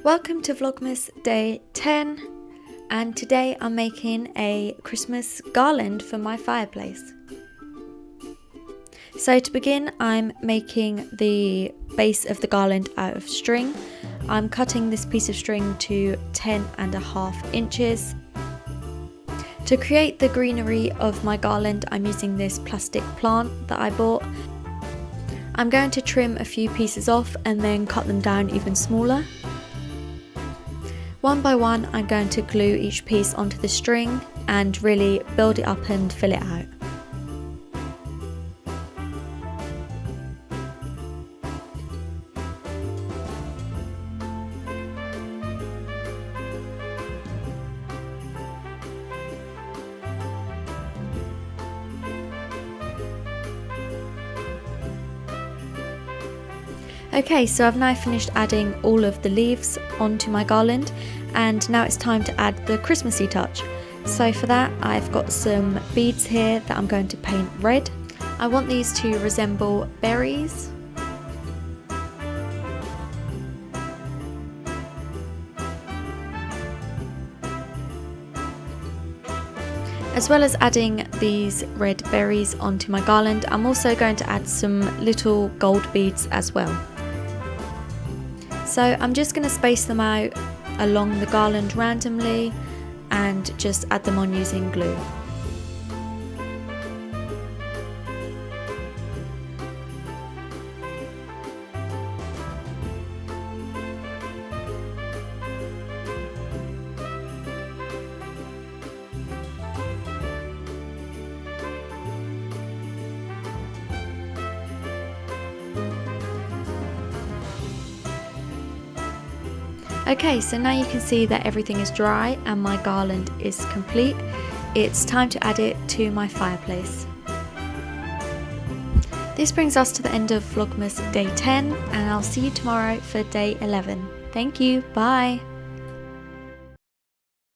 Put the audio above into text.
Welcome to Vlogmas day 10, and today I'm making a Christmas garland for my fireplace. So to begin, I'm making the base of the garland out of string. I'm cutting this piece of string to 10.5 inches. To create the greenery of my garland, I'm using this plastic plant that I bought. I'm going to trim a few pieces off and then cut them down even smaller. One by one, I'm going to glue each piece onto the string and really build it up and fill it out. Okay, so I've now finished adding all of the leaves onto my garland, and now it's time to add the Christmassy touch. So for that, I've got some beads here that I'm going to paint red. I want these to resemble berries. As well as adding these red berries onto my garland, I'm also going to add some little gold beads as well. So I'm just going to space them out along the garland randomly and just add them on using glue. Okay, so now you can see that everything is dry and my garland is complete. It's time to add it to my fireplace. This brings us to the end of Vlogmas day 10, and I'll see you tomorrow for day 11. Thank you, bye!